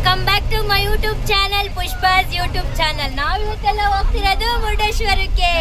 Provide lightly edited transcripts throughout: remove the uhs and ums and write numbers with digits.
Welcome back to my YouTube channel Pushpa's YouTube channel. ನಾವು ಇವತ್ತೆಲ್ಲ ಹೋಗ್ತಿರೋದು ಮುರುಡೇಶ್ವರಕ್ಕೆ.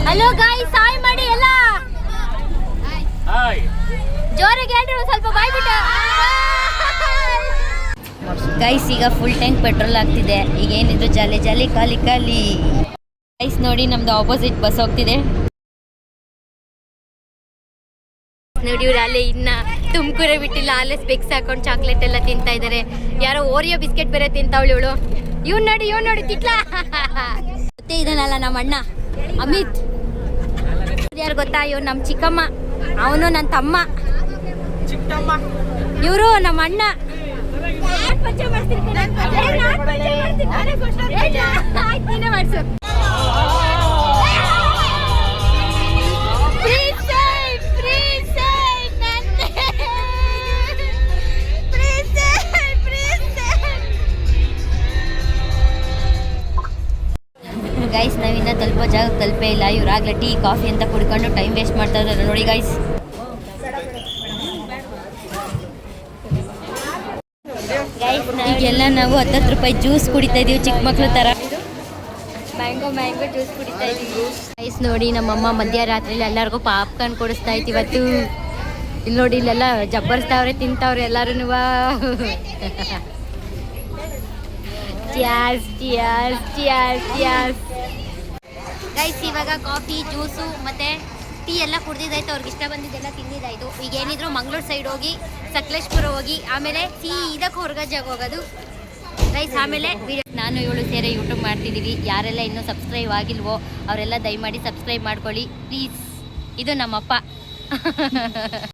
ಹಲೋ ಗಾಯ್ಸ್, ಹಾಯ್ ಮಾಡಿ ಎಲ್ಲ ಜೋರಾಗಿ ಹೇಳ್ರಿ, ಸ್ವಲ್ಪ ಬಾಯ್ ಬಿಟ್ಟು. ಗೈಸ್ ಈಗ ಫುಲ್ ಟ್ಯಾಂಕ್ ಪೆಟ್ರೋಲ್ ಆಗ್ತಿದೆ. ಈಗ ಏನಿದ್ರು ಜಾಲಿ ಜಾಲಿ ಖಾಲಿ ಖಾಲಿ. ಗೈಸ್ ನೋಡಿ, ನಮ್ದು ಆಪೋಸಿಟ್ ಬಸ್ ಹೋಗ್ತಿದೆ ನೋಡಿ. ಇವ್ರು ಅಲ್ಲೇ ಇನ್ನ ತುಮಕೂರೇ ಬಿಟ್ಟಿಲ್ಲ, ಅಲ್ಲೇ ಸ್ಪೆಕ್ಸ್ ಹಾಕೊಂಡು ಚಾಕ್ಲೇಟ್ ಎಲ್ಲ ತಿಂತಾ ಇದಾರೆ. ಯಾರೋ ಓರಿಯೋ ಬಿಸ್ಕೆಟ್ ಬೇರೆ ತಿಂತಾವಳು ಇವಳು. ಇವ್ನು ನೋಡಿ ತಿಕ್ಲ. ಮತ್ತೆ ಇದನ್ನಲ್ಲ ನಮ್ಮ ಅಣ್ಣ ಅಮಿತ್. ಯಾರು ಗೊತ್ತಾ? ಇವ್ರು ನಮ್ಮ ಚಿಕ್ಕಮ್ಮ, ಅವನು ನನ್ನ ತಮ್ಮ, ಇವರು ನಮ್ಮ ಅಣ್ಣ. ಗೈಸ್ ನಾವಿನ್ನ ತಲುಪೋ ಜಾಗ ತಲುಪೇ ಇಲ್ಲ. ಇವ್ರಾಗಲೇ ಟೀ ಕಾಫಿ ಅಂತ ಕುಡ್ಕೊಂಡು ಟೈಮ್ ವೇಸ್ಟ್ ಮಾಡ್ತಾ ಇದ್ದಾರೆ ನೋಡಿ ಗೈಸ್. ಈಗೆಲ್ಲ ನಾವು 10 ರೂಪಾಯಿ ಜ್ಯೂಸ್ ಕುಡಿತಾ ಇದೀವಿ, ಚಿಕ್ಕ ಮಕ್ಳು ತರ. ಮ್ಯಾಂಗೋ ಜ್ಯೂಸ್ ಕುಡಿತಾ ಇದೀವಿ ಗೈಸ್. ನೋಡಿ ನಮ್ಮಮ್ಮ ಮಧ್ಯರಾತ್ರಿಲಿ ಎಲ್ಲರಿಗೂ ಪಾಪ್ಕಾರ್ನ್ ಕೊಡಿಸ್ತಾ ಇತ್ತು ಇವತ್ತು. ಇಲ್ಲಿ ನೋಡಿ, ಇಲ್ಲೆಲ್ಲ ಜಬ್ಬರ್ಸ್ತಾವ್ರೆ, ತಿಂತಾವ್ರೆ ಎಲ್ಲರೂ. ಗೈಸ್ ಇವಾಗ ಕಾಫಿ, ಜ್ಯೂಸು ಮತ್ತೆ ಟೀ ಎಲ್ಲ ಕುಡ್ದಿದ್ದಾಯ್ತು. ಅವ್ರಿಗೆ ಇಷ್ಟ ಬಂದಿದ್ದೆಲ್ಲ ತಿಂದಿದ್ದಾಯ್ತು. ಈಗ ಏನಿದ್ರು ಮಂಗಳೂರು ಸೈಡ್ ಹೋಗಿ ಸಕಲೇಶ್ಪುರ ಹೋಗಿ ಆಮೇಲೆ ಇದಕ್ಕೆ ಹೊರಗಜ್ಜಾಗ ಹೋಗೋದು ಗೈಸ್. ಆಮೇಲೆ ನಾನು ಇವಳು ಸೇರಿ ಯೂಟ್ಯೂಬ್ ಮಾಡ್ತಿದ್ದೀವಿ. ಯಾರೆಲ್ಲ ಇನ್ನೂ ಸಬ್ಸ್ಕ್ರೈಬ್ ಆಗಿಲ್ವೋ ಅವರೆಲ್ಲ ದಯಮಾಡಿ ಸಬ್ಸ್ಕ್ರೈಬ್ ಮಾಡ್ಕೊಳ್ಳಿ ಪ್ಲೀಸ್. ಇದು ನಮ್ಮಪ್ಪ.